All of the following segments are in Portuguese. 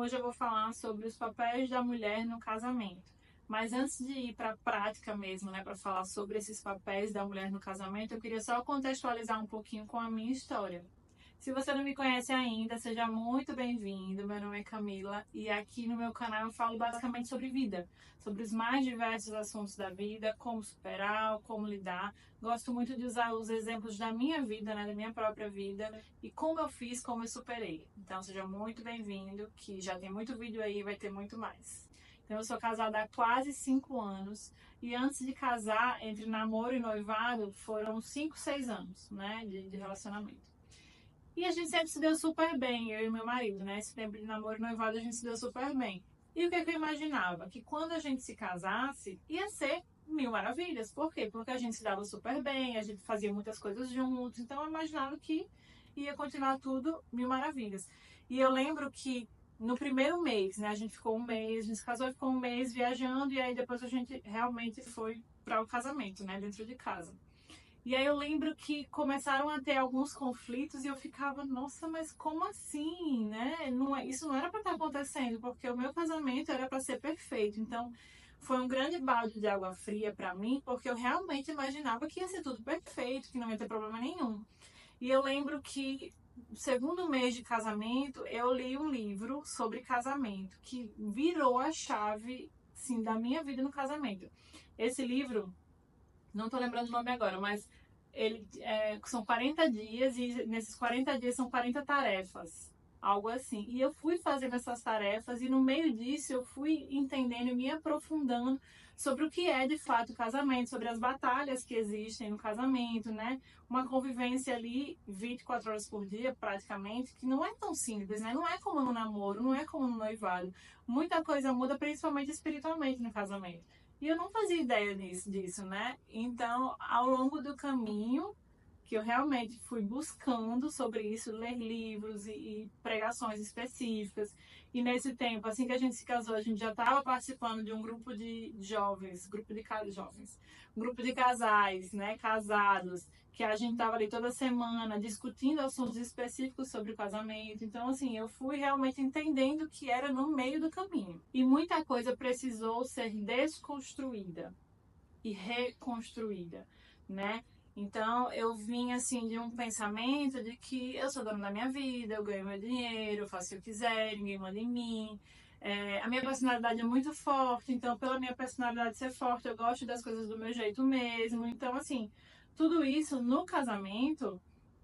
Hoje eu vou falar sobre os papéis da mulher no casamento. Mas antes de ir para a prática mesmo, né, para falar sobre esses papéis da mulher no casamento, eu queria só contextualizar um pouquinho com a minha história. Se você não me conhece ainda, seja muito bem-vindo. Meu nome é Camila e aqui no meu canal eu falo basicamente sobre vida, sobre os mais diversos assuntos da vida, como superar, como lidar. Gosto muito de usar os exemplos da minha vida, né, da minha própria vida e como eu fiz, como eu superei. Então seja muito bem-vindo, que já tem muito vídeo aí, vai ter muito mais. Então eu sou casada há quase 5 anos e antes de casar, entre namoro e noivado, foram 5, 6 anos, né, de relacionamento. E a gente sempre se deu super bem, eu e meu marido, né? Esse tempo de namoro e noivado a gente se deu super bem. E o que eu imaginava? Que quando a gente se casasse, ia ser mil maravilhas. Por quê? Porque a gente se dava super bem, a gente fazia muitas coisas juntos. Então eu imaginava que ia continuar tudo mil maravilhas. E eu lembro que no primeiro mês, né? A gente ficou um mês, a gente se casou e ficou um mês viajando. E aí depois a gente realmente foi para o casamento, né? Dentro de casa. E aí eu lembro que começaram a ter alguns conflitos e eu ficava, nossa, mas como assim, né? Isso não era para estar acontecendo, porque o meu casamento era para ser perfeito. Então, foi um grande balde de água fria para mim, porque eu realmente imaginava que ia ser tudo perfeito, que não ia ter problema nenhum. E eu lembro que no segundo mês de casamento, eu li um livro sobre casamento, que virou a chave, sim, da minha vida no casamento. Esse livro não tô lembrando o nome agora, mas são 40 dias e nesses 40 dias são 40 tarefas, algo assim. E eu fui fazendo essas tarefas e no meio disso eu fui entendendo e me aprofundando sobre o que é de fato o casamento, sobre as batalhas que existem no casamento, né? Uma convivência ali 24 horas por dia, praticamente, que não é tão simples, né? Não é como no namoro, não é como no noivado. Muita coisa muda, principalmente espiritualmente no casamento. E eu não fazia ideia disso, né? Então, ao longo do caminho, que eu realmente fui buscando sobre isso, ler livros e pregações específicas. E nesse tempo, assim que a gente se casou, a gente já estava participando de um grupo de jovens, grupo de casais, né, casados, que a gente estava ali toda semana discutindo assuntos específicos sobre o casamento. Então, assim, eu fui realmente entendendo que era no meio do caminho. E muita coisa precisou ser desconstruída e reconstruída, né? Então eu vim assim de um pensamento de que eu sou dona da minha vida, eu ganho meu dinheiro, eu faço o que eu quiser, ninguém manda em mim. A minha personalidade é muito forte, então pela minha personalidade ser forte, eu gosto das coisas do meu jeito mesmo. Então assim, tudo isso no casamento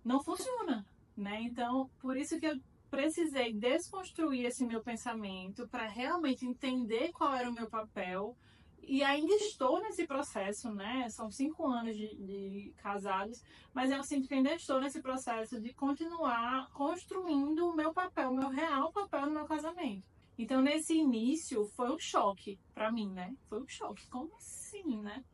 não funciona, né? Então por isso que eu precisei desconstruir esse meu pensamento para realmente entender qual era o meu papel e ainda estou nesse processo, né? São 5 anos de casados, mas eu sinto que ainda estou nesse processo de continuar construindo o meu papel, o meu real papel no meu casamento. Então, nesse início, foi um choque para mim, né? Foi um choque. Como assim, né?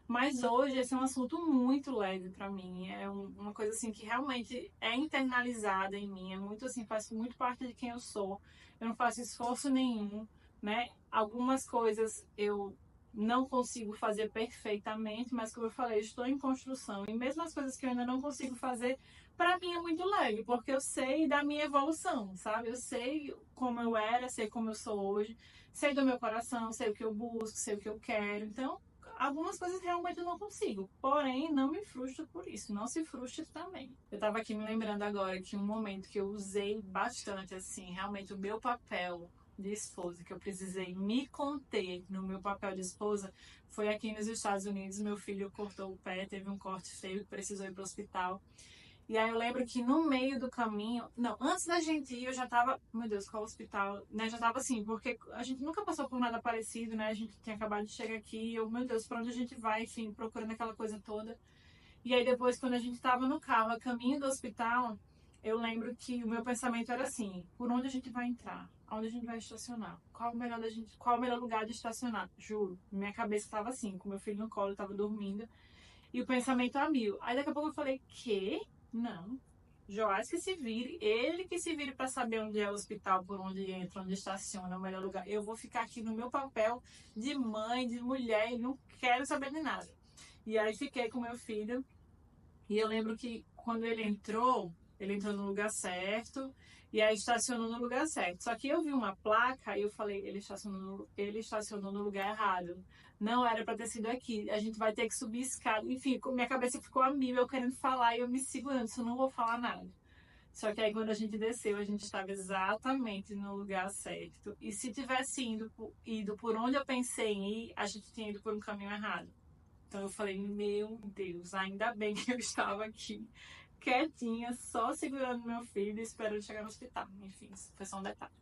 Mas hoje esse é um assunto muito leve para mim. Uma coisa assim que realmente é internalizada em mim. É muito assim, faz muito parte de quem eu sou. Eu não faço esforço nenhum, né? Algumas coisas eu não consigo fazer perfeitamente, mas como eu falei, estou em construção. E mesmo as coisas que eu ainda não consigo fazer, para mim é muito leve, porque eu sei da minha evolução, sabe? Eu sei como eu era, sei como eu sou hoje, sei do meu coração, sei o que eu busco, sei o que eu quero. Então, algumas coisas realmente eu não consigo, porém não me frustro por isso, não se frustre também. Eu tava aqui me lembrando agora que um momento que eu usei bastante, assim, realmente o meu papel de esposa, que eu precisei me conter no meu papel de esposa, foi aqui nos Estados Unidos. Meu filho cortou o pé, teve um corte feio, precisou ir pro hospital. E aí eu lembro que no meio do caminho, não, antes da gente ir, eu já tava, meu Deus, qual hospital, né? Já tava assim, porque a gente nunca passou por nada parecido, né? A gente tinha acabado de chegar aqui, e eu, meu Deus, pra onde a gente vai, enfim, procurando aquela coisa toda. E aí depois, quando a gente tava no carro, a caminho do hospital, eu lembro que o meu pensamento era assim: por onde a gente vai entrar? Aonde a gente vai estacionar? Qual o melhor lugar de estacionar? Juro, minha cabeça tava assim, com meu filho no colo, eu tava dormindo. E o pensamento a mil. Aí daqui a pouco eu falei, quê? Não. Joás que se vire, ele que se vire para saber onde é o hospital, por onde entra, onde estaciona, o melhor lugar. Eu vou ficar aqui no meu papel de mãe, de mulher, e não quero saber de nada. E aí fiquei com meu filho, e eu lembro que quando ele entrou no lugar certo, E aí estacionou no lugar certo. Só que eu vi uma placa e eu falei, ele estacionou no lugar errado. Não era para ter sido aqui. A gente vai ter que subir escada. Enfim, minha cabeça ficou a mil, eu querendo falar e eu me segurando, se eu não vou falar nada. Só que aí quando a gente desceu, a gente estava exatamente no lugar certo. E se tivesse ido por onde eu pensei em ir, a gente tinha ido por um caminho errado. Então eu falei, meu Deus, ainda bem que eu estava aqui, quietinha, só segurando meu filho e esperando chegar no hospital. Enfim, isso foi só um detalhe.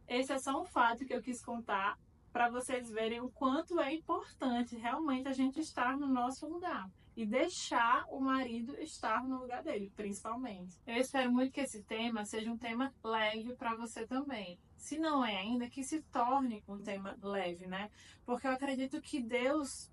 Esse é só um fato que eu quis contar para vocês verem o quanto é importante realmente a gente estar no nosso lugar e deixar o marido estar no lugar dele, principalmente. Eu espero muito que esse tema seja um tema leve para você também. Se não é ainda, que se torne um tema leve, né? Porque eu acredito que Deus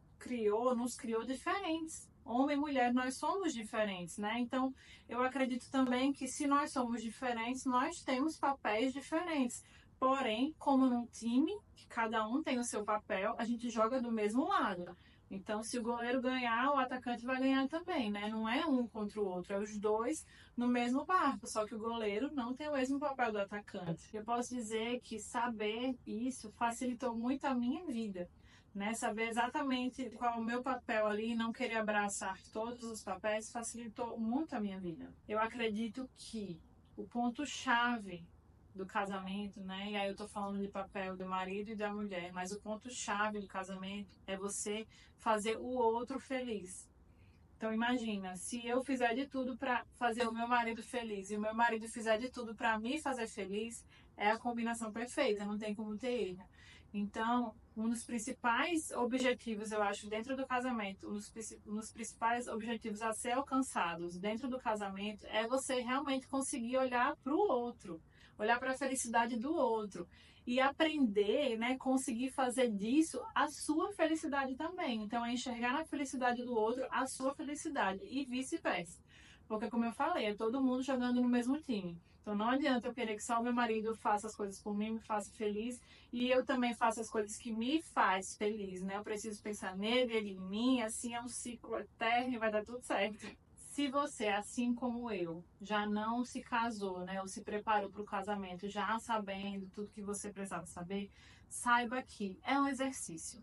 nos criou diferentes. Homem e mulher, nós somos diferentes, né? Então, eu acredito também que se nós somos diferentes, nós temos papéis diferentes. Porém, como num time, que cada um tem o seu papel, a gente joga do mesmo lado. Então, se o goleiro ganhar, o atacante vai ganhar também, né? Não é um contra o outro, é os dois no mesmo barco, só que o goleiro não tem o mesmo papel do atacante. Eu posso dizer que saber isso facilitou muito a minha vida, né? Saber exatamente qual é o meu papel ali e não querer abraçar todos os papéis facilitou muito a minha vida. Eu acredito que o ponto-chave do casamento, né? E aí eu tô falando de papel do marido e da mulher, mas o ponto-chave do casamento é você fazer o outro feliz. Então imagina, se eu fizer de tudo para fazer o meu marido feliz e o meu marido fizer de tudo para me fazer feliz, é a combinação perfeita, não tem como ter erro. Então, um dos principais objetivos, eu acho, dentro do casamento, um dos principais objetivos a ser alcançados dentro do casamento é você realmente conseguir olhar para o outro, olhar para a felicidade do outro e aprender, né, conseguir fazer disso a sua felicidade também. Então, é enxergar na felicidade do outro a sua felicidade e vice-versa. Porque, como eu falei, é todo mundo jogando no mesmo time. Então, não adianta eu querer que só o meu marido faça as coisas por mim, me faça feliz, e eu também faço as coisas que me faz feliz, né? Eu preciso pensar nele, ele em mim, assim é um ciclo eterno e vai dar tudo certo. Se você, assim como eu, já não se casou, né, ou se preparou para o casamento, já sabendo tudo que você precisava saber, saiba que é um exercício.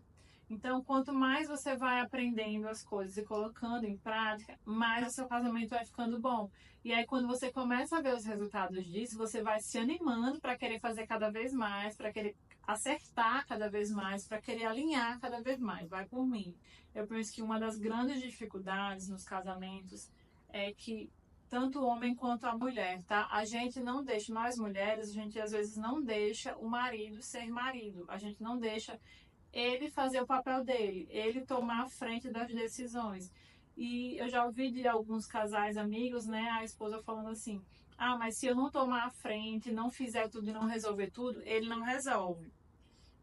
Então, quanto mais você vai aprendendo as coisas e colocando em prática, mais o seu casamento vai ficando bom. E aí, quando você começa a ver os resultados disso, você vai se animando para querer fazer cada vez mais, para querer acertar cada vez mais, para querer alinhar cada vez mais. Vai por mim. Eu penso que uma das grandes dificuldades nos casamentos é que tanto o homem quanto a mulher, tá? A gente não deixa, nós mulheres, a gente às vezes não deixa o marido ser marido. A gente não deixa ele fazer o papel dele, ele tomar a frente das decisões. E eu já ouvi de alguns casais amigos, né, a esposa falando assim: "Ah, mas se eu não tomar a frente, não fizer tudo e não resolver tudo, ele não resolve".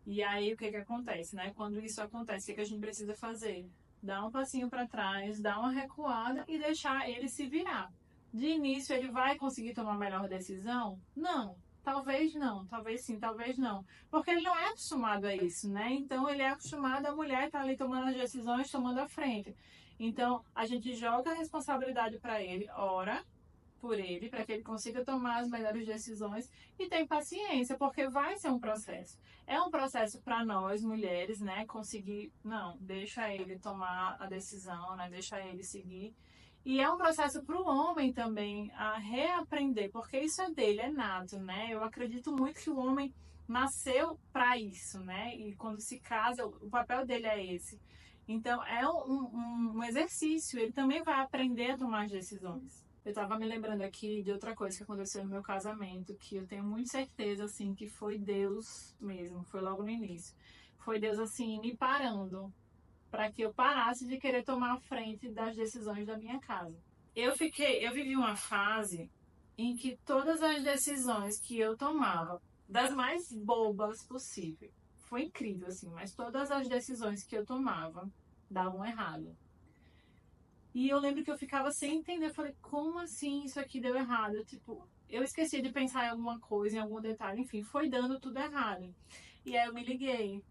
E aí o que que acontece, né? Quando isso acontece, o que que a gente precisa fazer? Dar um passinho para trás, dar uma recuada e deixar ele se virar. De início, ele vai conseguir tomar a melhor decisão? Não. Talvez não, talvez sim, talvez não. Porque ele não é acostumado a isso, né? Então, ele é acostumado a mulher estar ali tomando as decisões, tomando a frente. Então, a gente joga a responsabilidade para ele, ora por ele, para que ele consiga tomar as melhores decisões e tem paciência, porque vai ser um processo. É um processo para nós, mulheres, né? Conseguir, não, deixa ele tomar a decisão, né? Deixa ele seguir. E é um processo para o homem também a reaprender, porque isso é dele, é nato, né? Eu acredito muito que o homem nasceu para isso, né? E quando se casa, o papel dele é esse. Então, é um exercício, ele também vai aprender a tomar as decisões. Eu estava me lembrando aqui de outra coisa que aconteceu no meu casamento, que eu tenho muita certeza, assim, que foi Deus mesmo, foi logo no início. Foi Deus, assim, me parando para que eu parasse de querer tomar a frente das decisões da minha casa. Eu vivi uma fase em que todas as decisões que eu tomava, das mais bobas possível, foi incrível, assim, mas todas as decisões que eu tomava davam errado. E eu lembro que eu ficava sem entender. Eu falei, como assim isso aqui deu errado? Tipo, eu esqueci de pensar em alguma coisa, em algum detalhe, enfim, foi dando tudo errado. E aí eu me liguei.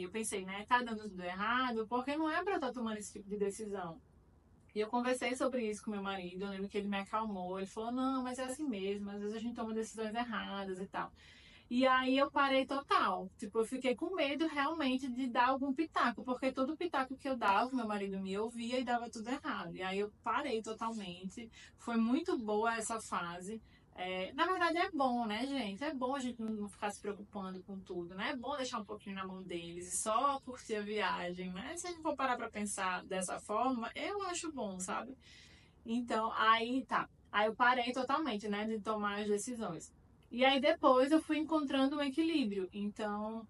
Eu pensei, né, tá dando tudo errado, porque não é pra eu estar tomando esse tipo de decisão. E eu conversei sobre isso com meu marido, eu lembro que ele me acalmou, ele falou, não, mas é assim mesmo, às vezes a gente toma decisões erradas e tal. E aí eu parei total, tipo, eu fiquei com medo realmente de dar algum pitaco, porque todo pitaco que eu dava, meu marido me ouvia e dava tudo errado. E aí eu parei totalmente, foi muito boa essa fase. Na verdade é bom, né, gente? É bom a gente não ficar se preocupando com tudo, né? É bom deixar um pouquinho na mão deles e só curtir a viagem, né? Se a gente for parar pra pensar dessa forma, eu acho bom, sabe? Então, aí tá. Aí eu parei totalmente, né, de tomar as decisões. E aí depois eu fui encontrando um equilíbrio. Então,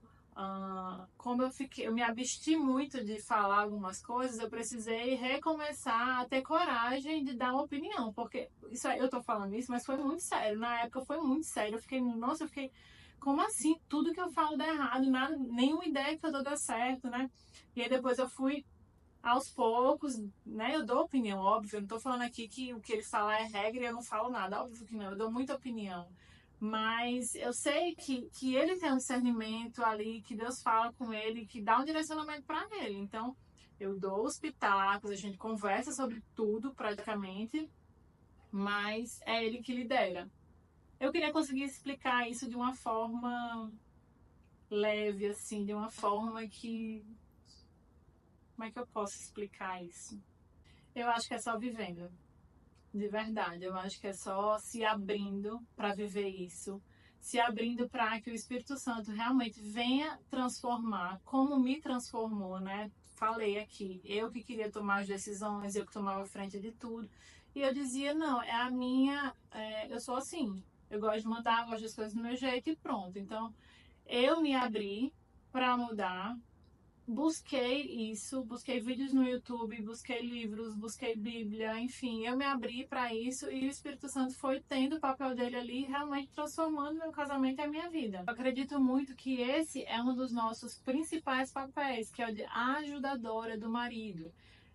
como eu me absti muito de falar algumas coisas, eu precisei recomeçar a ter coragem de dar uma opinião, porque isso aí, eu tô falando isso, mas foi muito sério. Na época foi muito sério. Eu fiquei, nossa, eu fiquei, como assim? Tudo que eu falo dá errado, nada, nenhuma ideia que eu dou dá certo, né? E aí depois eu fui aos poucos, né? Eu dou opinião, óbvio. Eu não tô falando aqui que o que ele fala é regra e eu não falo nada. Óbvio que não, eu dou muita opinião. Mas eu sei que ele tem um discernimento ali, que Deus fala com ele, que dá um direcionamento para ele. Então, eu dou os pitacos, a gente conversa sobre tudo praticamente, mas é ele que lidera. Eu queria conseguir explicar isso de uma forma leve, assim, de uma forma que. Como é que eu posso explicar isso? Eu acho que é só vivendo, de verdade. Eu acho que é só se abrindo para viver isso, se abrindo para que o Espírito Santo realmente venha transformar, como me transformou, né? Falei aqui, eu que queria tomar as decisões, eu que tomava frente de tudo. E eu dizia, não, é a minha, eu sou assim, eu gosto de mandar, gosto das coisas do meu jeito e pronto. Então, eu me abri para mudar, busquei isso, busquei vídeos no YouTube, busquei livros, busquei Bíblia, enfim, eu me abri para isso e o Espírito Santo foi tendo o papel dele ali, realmente transformando meu casamento e a minha vida. Eu acredito muito que esse é um dos nossos principais papéis, que é o de ajudadora do marido.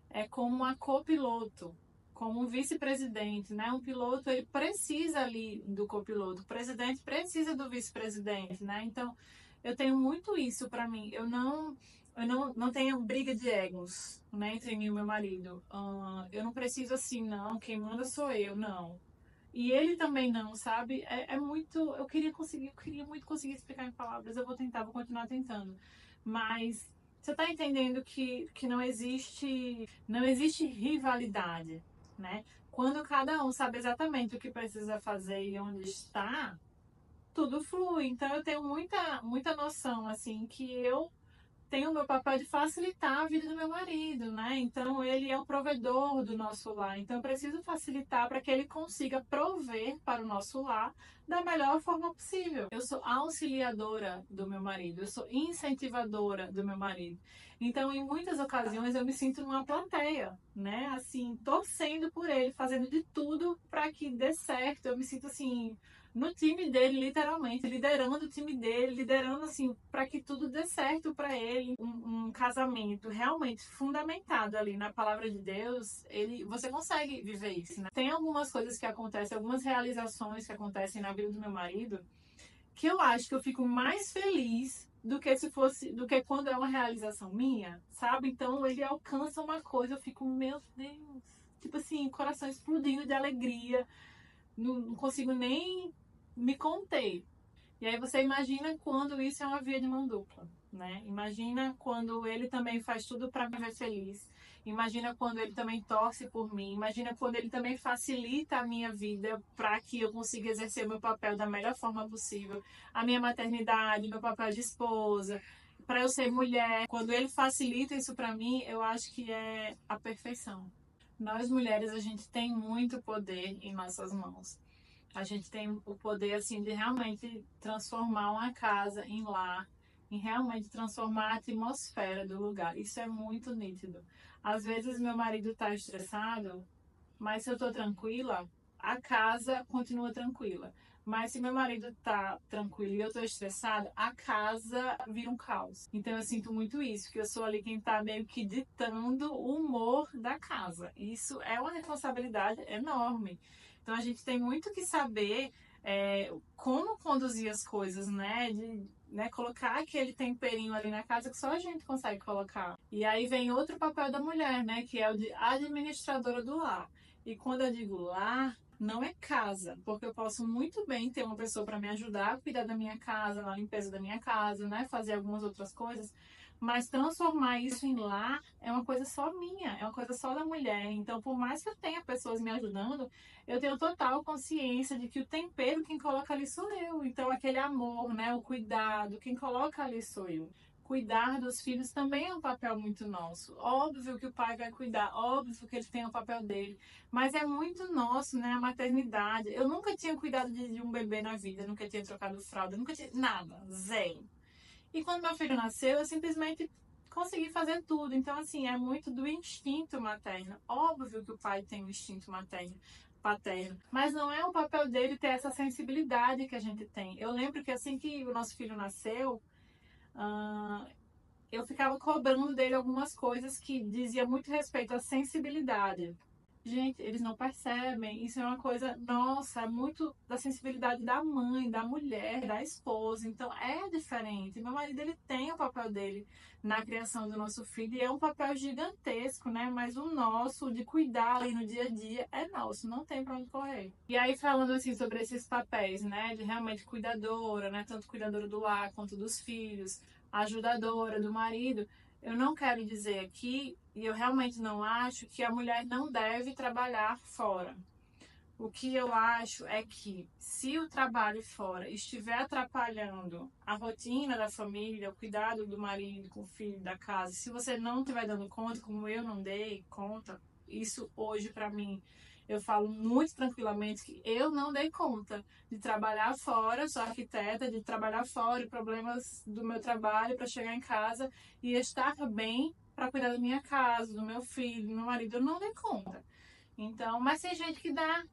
É como uma copiloto, como um vice-presidente, né? Um piloto, ele precisa ali do copiloto, o presidente precisa do vice-presidente, né? Então, eu tenho muito isso para mim. Eu não tenho briga de egos, né, entre mim e meu marido. Eu não preciso assim, não. Quem manda sou eu, não. E ele também não, sabe? É muito. Eu queria muito conseguir explicar em palavras. Eu vou tentar, vou continuar tentando. Mas você está entendendo que não existe rivalidade, né? Quando cada um sabe exatamente o que precisa fazer e onde está, tudo flui. Então eu tenho muita noção assim que eu tenho o meu papel de facilitar a vida do meu marido, né? Então ele é o provedor do nosso lar. Então eu preciso facilitar para que ele consiga prover para o nosso lar da melhor forma possível. Eu sou auxiliadora do meu marido, eu sou incentivadora do meu marido. Então, em muitas ocasiões, eu me sinto numa plateia, né? Assim, torcendo por ele, fazendo de tudo para que dê certo. Eu me sinto assim, no time dele, literalmente, liderando o time dele, liderando assim, para que tudo dê certo para ele. Um casamento realmente fundamentado ali na palavra de Deus, você consegue viver isso, né? Tem algumas coisas que acontecem, algumas realizações que acontecem na vida do meu marido, que eu acho que eu fico mais feliz do que quando é uma realização minha, sabe? Então ele alcança uma coisa, eu fico, meu Deus, tipo assim, coração explodindo de alegria, não consigo nem me conter. E aí você imagina quando isso é uma via de mão dupla, né? Imagina quando ele também faz tudo para me ver feliz. Imagina quando ele também torce por mim. Imagina quando ele também facilita a minha vida para que eu consiga exercer o meu papel da melhor forma possível. A minha maternidade, meu papel de esposa, para eu ser mulher. Quando ele facilita isso para mim, eu acho que é a perfeição. Nós mulheres, a gente tem muito poder em nossas mãos. A gente tem o poder assim de realmente transformar uma casa em lar, em realmente transformar a atmosfera do lugar. Isso é muito nítido. Às vezes meu marido está estressado, mas se eu estou tranquila, a casa continua tranquila. Mas se meu marido está tranquilo e eu estou estressada, a casa vira um caos. Então eu sinto muito isso, que eu sou ali quem está meio que ditando o humor da casa. Isso é uma responsabilidade enorme. Então a gente tem muito que saber como conduzir as coisas, né? Né, colocar aquele temperinho ali na casa que só a gente consegue colocar. E aí vem outro papel da mulher, né? Que é o de administradora do lar. E quando eu digo lar, não é casa, porque eu posso muito bem ter uma pessoa para me ajudar a cuidar da minha casa, na limpeza da minha casa, né? Fazer algumas outras coisas. Mas transformar isso em lar é uma coisa só minha, é uma coisa só da mulher. Então, por mais que eu tenha pessoas me ajudando, eu tenho total consciência de que o tempero quem coloca ali sou eu. Então, aquele amor, né, o cuidado, quem coloca ali sou eu. Cuidar dos filhos também é um papel muito nosso. Óbvio que o pai vai cuidar, óbvio que ele tem o papel dele, mas é muito nosso, né, a maternidade. Eu nunca tinha cuidado de um bebê na vida, nunca tinha trocado fralda, nunca tinha nada, zero. E quando meu filho nasceu, eu simplesmente consegui fazer tudo. Então, assim, é muito do instinto materno. Óbvio que o pai tem um instinto materno, paterno, mas não é o papel dele ter essa sensibilidade que a gente tem. Eu lembro que assim que o nosso filho nasceu, eu ficava cobrando dele algumas coisas que dizia muito respeito à sensibilidade. Gente, eles não percebem. Isso é uma coisa, nossa, é muito da sensibilidade da mãe, da mulher, da esposa. Então é diferente. Meu marido, ele tem o papel dele na criação do nosso filho e é um papel gigantesco, né? Mas o nosso, de cuidar ali no dia a dia, é nosso, não tem pra onde correr. E aí, falando assim sobre esses papéis, né? De realmente cuidadora, né? Tanto cuidadora do lar quanto dos filhos, ajudadora do marido. Eu não quero dizer aqui, e eu realmente não acho, que a mulher não deve trabalhar fora. O que eu acho é que, se o trabalho fora estiver atrapalhando a rotina da família, o cuidado do marido com o filho da casa, se você não estiver dando conta, como eu não dei conta, isso hoje para mim, eu falo muito tranquilamente que eu não dei conta de trabalhar fora, sou arquiteta, de trabalhar fora e problemas do meu trabalho para chegar em casa e estar bem para cuidar da minha casa, do meu filho, do meu marido, eu não dei conta. Então, mas tem gente que dá,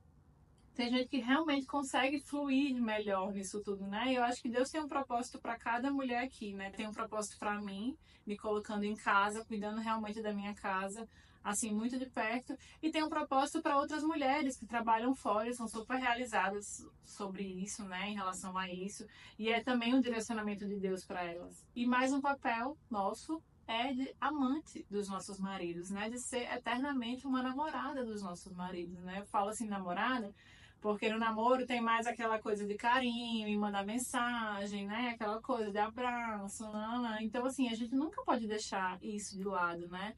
tem gente que realmente consegue fluir melhor nisso tudo, né? Eu acho que Deus tem um propósito para cada mulher aqui, né? Tem um propósito para mim, me colocando em casa, cuidando realmente da minha casa, assim, muito de perto. E tem um propósito para outras mulheres que trabalham fora e são super realizadas sobre isso, né? Em relação a isso. E é também um direcionamento de Deus para elas. E mais um papel nosso é de amante dos nossos maridos, né? De ser eternamente uma namorada dos nossos maridos, né? Eu falo assim, namorada, porque no namoro tem mais aquela coisa de carinho e mandar mensagem, né? Aquela coisa de abraço, né? Então, assim, a gente nunca pode deixar isso de lado, né?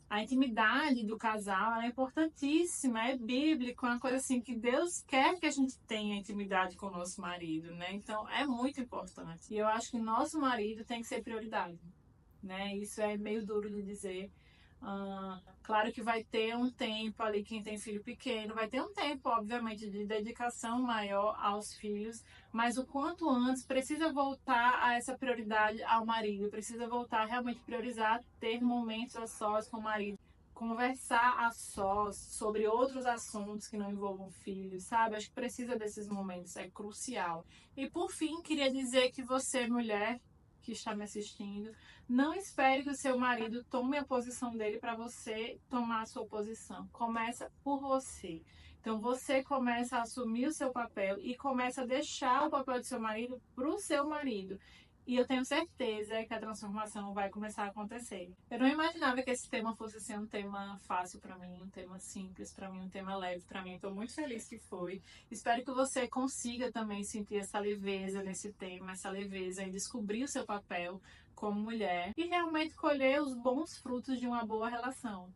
A intimidade do casal é importantíssima, é bíblico, é uma coisa assim que Deus quer que a gente tenha intimidade com o nosso marido, né? Então, é muito importante. E eu acho que o nosso marido tem que ser prioridade, né? Isso é meio duro de dizer. Claro que vai ter um tempo ali, quem tem filho pequeno, vai ter um tempo, obviamente, de dedicação maior aos filhos, mas o quanto antes precisa voltar a essa prioridade ao marido, precisa voltar a realmente priorizar ter momentos a sós com o marido, conversar a sós sobre outros assuntos que não envolvam filhos, sabe? Acho que precisa desses momentos, é crucial. E por fim, queria dizer que você, mulher que está me assistindo, não espere que o seu marido tome a posição dele para você tomar a sua posição. Começa por você. Então você começa a assumir o seu papel e começa a deixar o papel do seu marido para o seu marido. E eu tenho certeza que a transformação vai começar a acontecer. Eu não imaginava que esse tema fosse ser um tema fácil para mim, um tema simples para mim, um tema leve para mim. Estou muito feliz que foi. Espero que você consiga também sentir essa leveza nesse tema, essa leveza em descobrir o seu papel como mulher e realmente colher os bons frutos de uma boa relação.